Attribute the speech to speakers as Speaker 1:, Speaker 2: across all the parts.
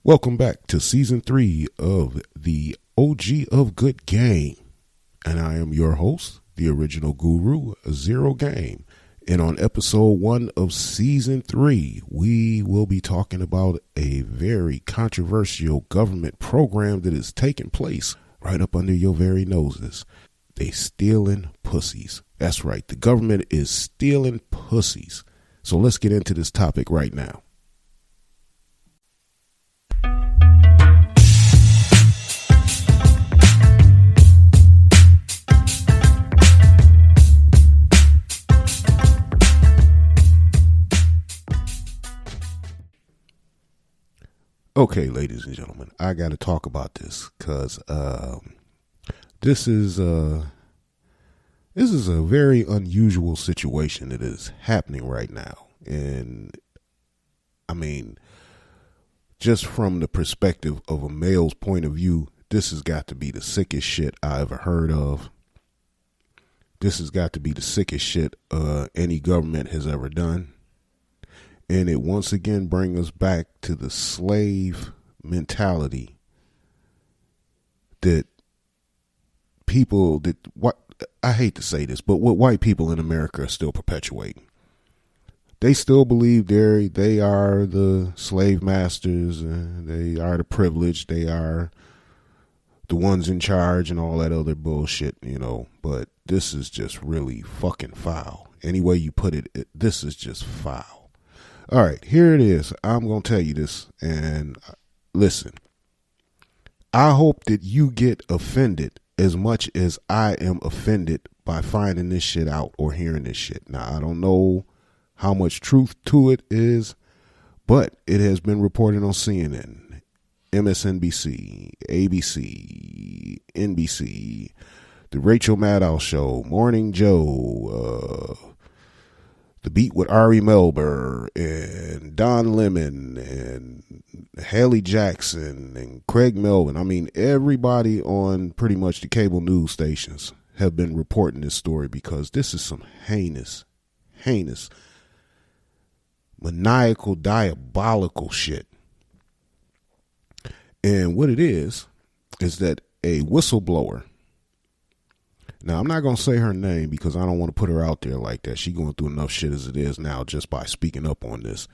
Speaker 1: Welcome back to season 3 of the OG of Good Game. And I am your host, the original guru, Zero Game. And on episode 1 of season 3, we will be talking about a very controversial government program that is taking place right up under your very noses. They stealing pussies. That's right. The government is stealing pussies. So let's get into this topic right now. Okay, ladies and gentlemen, I got to talk about this because this is a very unusual situation that is happening right now. And I mean, just from the perspective of a male's point of view, this has got to be the sickest shit I ever heard of. This has got to be the sickest shit any government has ever done. And it once again brings us back to the slave mentality that I hate to say this, but what white people in America are still perpetuating. They still believe they are the slave masters, they are the privileged, they are the ones in charge and all that other bullshit, but this is just really fucking foul. Any way you put it, this is just foul. All right, here it is. I'm going to tell you this, and listen. I hope that you get offended as much as I am offended by finding this shit out or hearing this shit. Now, I don't know how much truth to it is, but it has been reported on CNN, MSNBC, ABC, NBC, The Rachel Maddow Show, Morning Joe, The Beat with Ari Melber and Don Lemon and Haley Jackson and Craig Melvin. I mean, everybody on pretty much the cable news stations have been reporting this story because this is some heinous, maniacal, diabolical shit. And what it is that a whistleblower. Now, I'm not going to say her name because I don't want to put her out there like that. She's going through enough shit as it is now just by speaking up on this.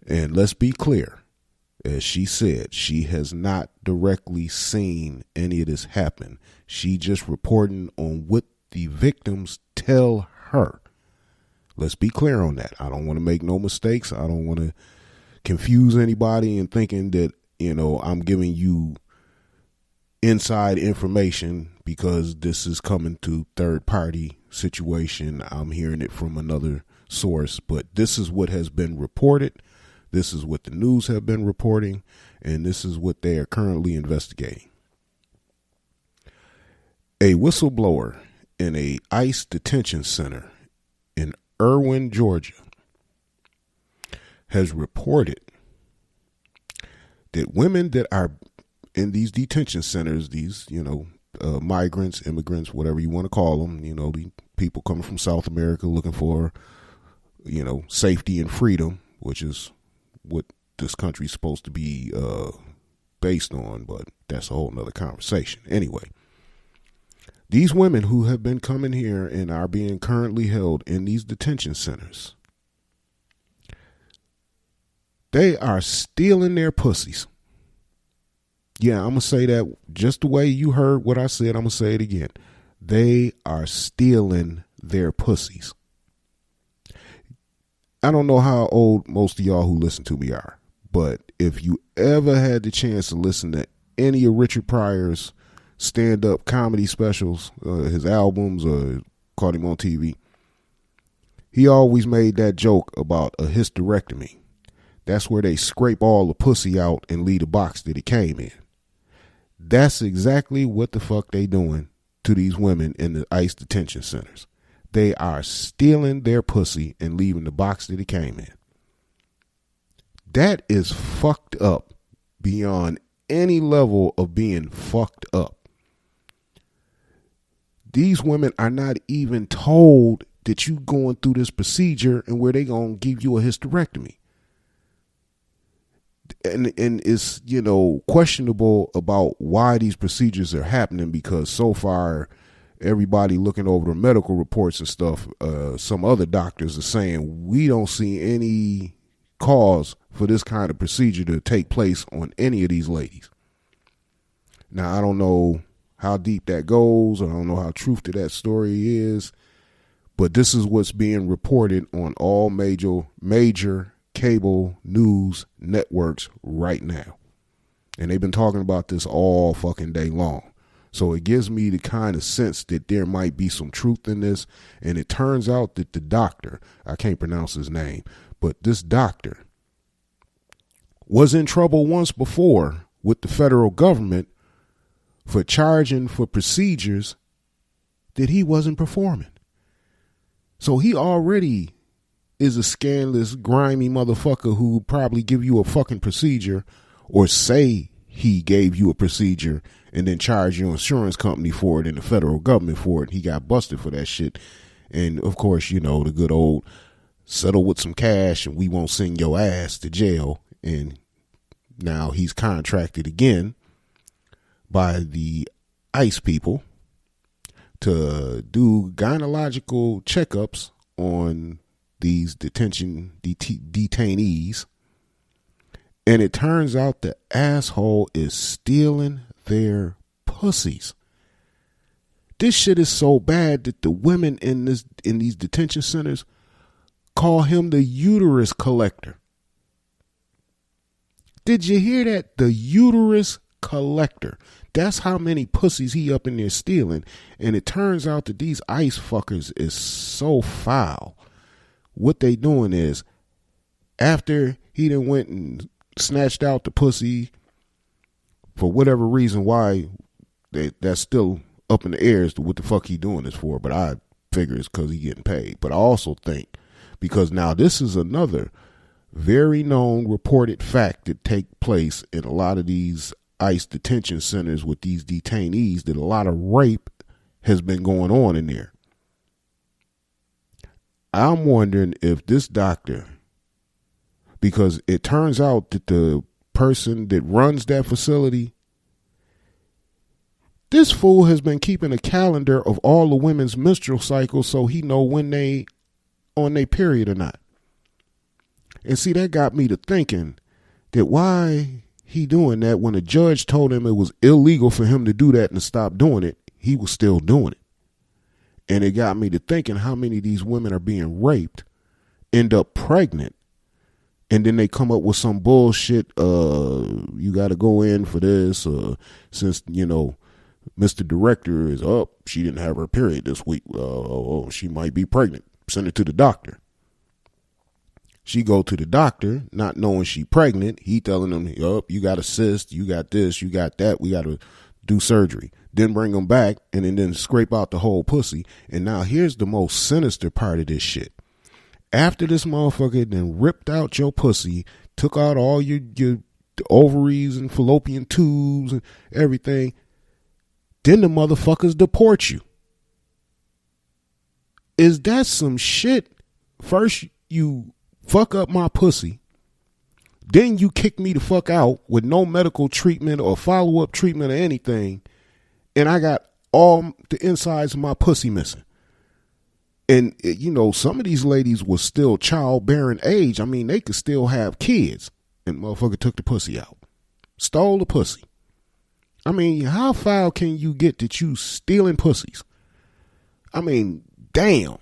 Speaker 1: And let's be clear. As she said, she has not directly seen any of this happen. She just reporting on what the victims tell her. Let's be clear on that. I don't want to make no mistakes. I don't want to confuse anybody in thinking that, I'm giving you inside information because this is coming to third party situation. I'm hearing it from another source, but this is what has been reported. This is what the news have been reporting, and this is what they are currently investigating. A whistleblower in a ICE detention center in Irwin, Georgia, has reported that women that are in these detention centers, these, migrants, immigrants, whatever you want to call them, the people coming from South America looking for, safety and freedom, which is what this country is supposed to be based on, but that's a whole nother conversation. Anyway, these women who have been coming here and are being currently held in these detention centers, they are stealing their pussies. Yeah, I'm going to say that just the way you heard what I said, I'm going to say it again. They are stealing their pussies. I don't know how old most of y'all who listen to me are, but if you ever had the chance to listen to any of Richard Pryor's stand-up comedy specials, his albums, or caught him on TV, he always made that joke about a hysterectomy. That's where they scrape all the pussy out and leave the box that it came in. That's exactly what the fuck they doing to these women in the ICE detention centers. They are stealing their pussy and leaving the box that it came in. That is fucked up beyond any level of being fucked up. These women are not even told that you going through this procedure and where they gonna give you a hysterectomy. And it's, questionable about why these procedures are happening, because so far everybody looking over the medical reports and stuff, some other doctors are saying we don't see any cause for this kind of procedure to take place on any of these ladies. Now, I don't know how deep that goes. I don't know how true to that story is, but this is what's being reported on all major cable news networks right now. And they've been talking about this all fucking day long. So it gives me the kind of sense that there might be some truth in this. And it turns out that the doctor, I can't pronounce his name, but this doctor was in trouble once before with the federal government for charging for procedures that he wasn't performing. So he already is a scandalous, grimy motherfucker who probably give you a fucking procedure, or say he gave you a procedure and then charge your insurance company for it and the federal government for it. He got busted for that shit. And of course, the good old settle with some cash and we won't send your ass to jail. And now he's contracted again by the ICE people to do gynecological checkups on these detainees. And it turns out the asshole is stealing their pussies. This shit is so bad that the women in these detention centers call him the uterus collector. Did you hear that? The uterus collector. That's how many pussies he up in there stealing. And it turns out that these ICE fuckers is so foul. What they doing is, after he done went and snatched out the pussy, for whatever reason why, that's still up in the air as to what the fuck he doing this for. But I figure it's because he getting paid. But I also think, because now this is another very known reported fact that take place in a lot of these ICE detention centers with these detainees, that a lot of rape has been going on in there. I'm wondering if this doctor, because it turns out that the person that runs that facility, this fool has been keeping a calendar of all the women's menstrual cycles so he know when they on their period or not. And see, that got me to thinking that why he doing that when a judge told him it was illegal for him to do that and to stop doing it, he was still doing it. And it got me to thinking how many of these women are being raped, end up pregnant, and then they come up with some bullshit, you got to go in for this, since, Mr. Director is up, she didn't have her period this week, she might be pregnant, send her to the doctor. She go to the doctor, not knowing she pregnant. He telling them, you got a cyst, you got this, you got that, we got to do surgery. Then bring them back and then scrape out the whole pussy. And now here's the most sinister part of this shit. After this motherfucker then ripped out your pussy, took out all your ovaries and fallopian tubes and everything, then the motherfuckers deport you. Is that some shit? First you fuck up my pussy, then you kick me the fuck out with no medical treatment or follow-up treatment or anything, and I got all the insides of my pussy missing. And, some of these ladies were still childbearing age. I mean, they could still have kids. And motherfucker took the pussy out. Stole the pussy. I mean, how foul can you get that you stealing pussies? I mean, damn.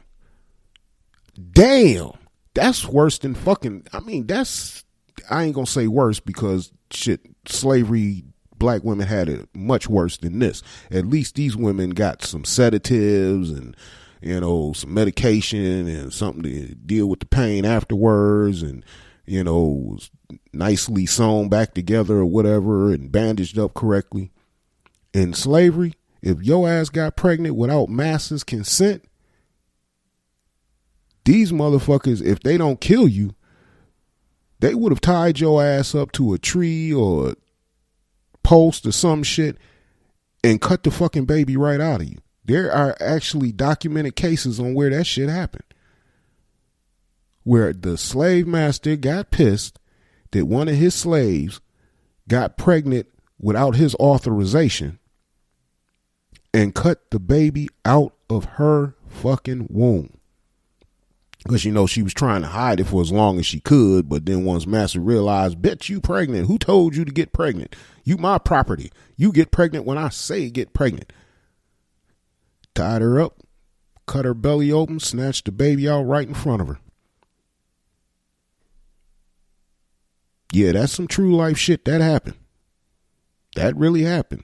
Speaker 1: That's worse than fucking, I ain't gonna say worse because shit, slavery, black women had it much worse than this. At least these women got some sedatives and, some medication and something to deal with the pain afterwards, and, nicely sewn back together or whatever and bandaged up correctly. In slavery, if your ass got pregnant without master's consent, these motherfuckers, if they don't kill you, they would have tied your ass up to a tree or a post or some shit and cut the fucking baby right out of you. There are actually documented cases on where that shit happened, where the slave master got pissed, that one of his slaves got pregnant without his authorization and cut the baby out of her fucking womb. Because, you know, she was trying to hide it for as long as she could. But then once master realized, bitch, you pregnant. Who told you to get pregnant? You my property. You get pregnant when I say get pregnant. Tied her up, cut her belly open, snatched the baby out right in front of her. Yeah, that's some true life shit. That happened. That really happened.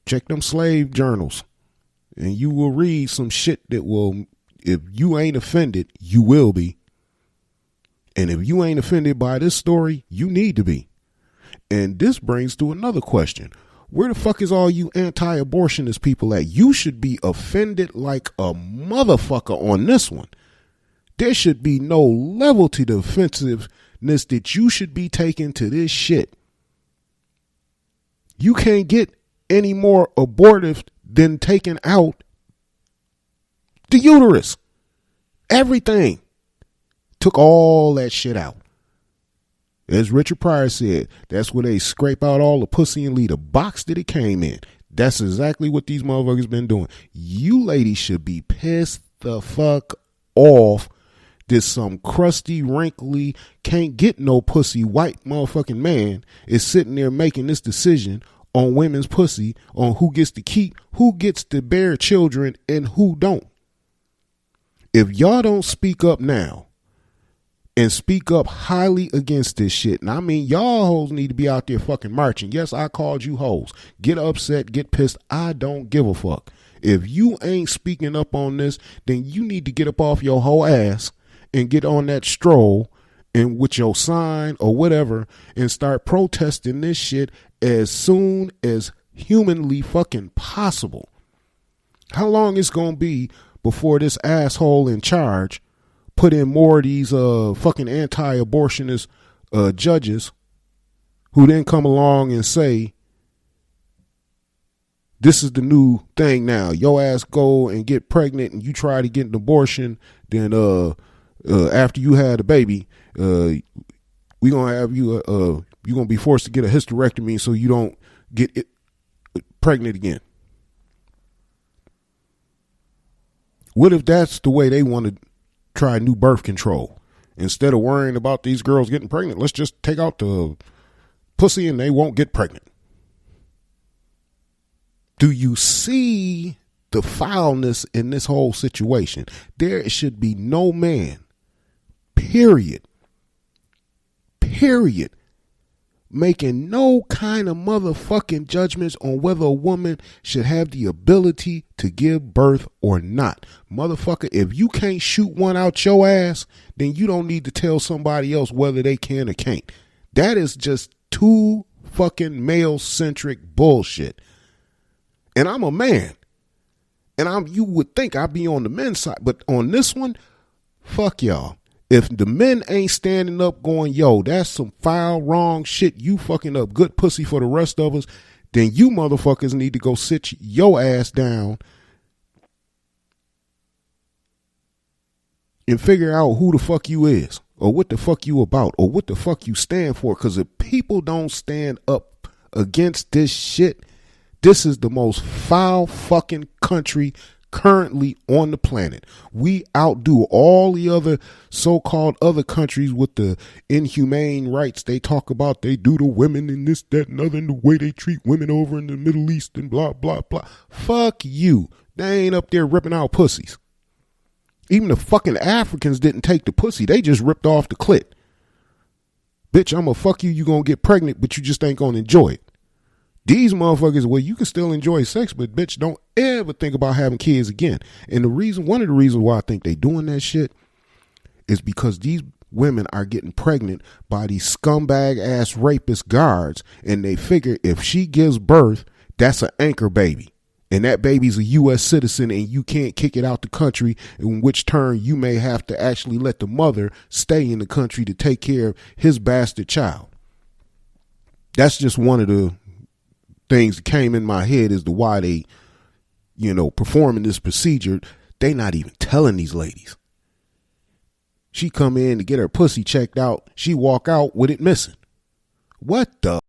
Speaker 1: Check them slave journals and you will read some shit that will, if you ain't offended, you will be. And if you ain't offended by this story, you need to be. And this brings to another question. Where the fuck is all you anti-abortionist people at? You should be offended like a motherfucker on this one. There should be no level to the offensiveness that you should be taking to this shit. You can't get any more abortive than taking out the uterus. Everything. Took all that shit out. As Richard Pryor said, that's where they scrape out all the pussy and leave the box that it came in. That's exactly what these motherfuckers been doing. You ladies should be pissed the fuck off that some crusty, wrinkly, can't get no pussy white motherfucking man is sitting there making this decision on women's pussy, on who gets to keep, who gets to bear children, and who don't. If y'all don't speak up now and speak up highly against this shit, and I mean y'all hoes need to be out there fucking marching. Yes, I called you hoes. Get upset, get pissed. I don't give a fuck. If you ain't speaking up on this, then you need to get up off your whole ass and get on that stroll and with your sign or whatever and start protesting this shit as soon as humanly fucking possible. How long it's gonna be before this asshole in charge put in more of these fucking anti-abortionist judges who then come along and say, this is the new thing now. Your ass go and get pregnant and you try to get an abortion, then after you had a baby, we gonna have you you're gonna be forced to get a hysterectomy so you don't get pregnant again. What if that's the way they want to try new birth control? Instead of worrying about these girls getting pregnant, let's just take out the pussy and they won't get pregnant. Do you see the foulness in this whole situation? There should be no man, period, making no kind of motherfucking judgments on whether a woman should have the ability to give birth or not. Motherfucker, if you can't shoot one out your ass, then you don't need to tell somebody else whether they can or can't. That is just too fucking male-centric bullshit. And I'm a man. And you would think I'd be on the men's side, but on this one, fuck y'all. If the men ain't standing up going, yo, that's some foul, wrong shit, you fucking up good pussy for the rest of us, then you motherfuckers need to go sit your ass down and figure out who the fuck you is or what the fuck you about or what the fuck you stand for. Because if people don't stand up against this shit, this is the most foul fucking country currently on the planet. We outdo all the other so-called other countries with the inhumane rights they talk about. They do to women and this, that, and other, and the way they treat women over in the Middle East and blah, blah, blah. Fuck you. They ain't up there ripping out pussies. Even the fucking Africans didn't take the pussy. They just ripped off the clit. Bitch, I'm gonna fuck you. You gonna get pregnant, but you just ain't gonna enjoy it. These motherfuckers, well, you can still enjoy sex, but bitch, don't ever think about having kids again. And one of the reasons why I think they doing that shit is because these women are getting pregnant by these scumbag ass rapist guards. And they figure if she gives birth, that's an anchor baby. And that baby's a U.S. citizen and you can't kick it out the country, in which turn you may have to actually let the mother stay in the country to take care of his bastard child. That's just one of the things that came in my head as to why they, performing this procedure. They not even telling these ladies. She come in to get her pussy checked out. She walk out with it missing. What the?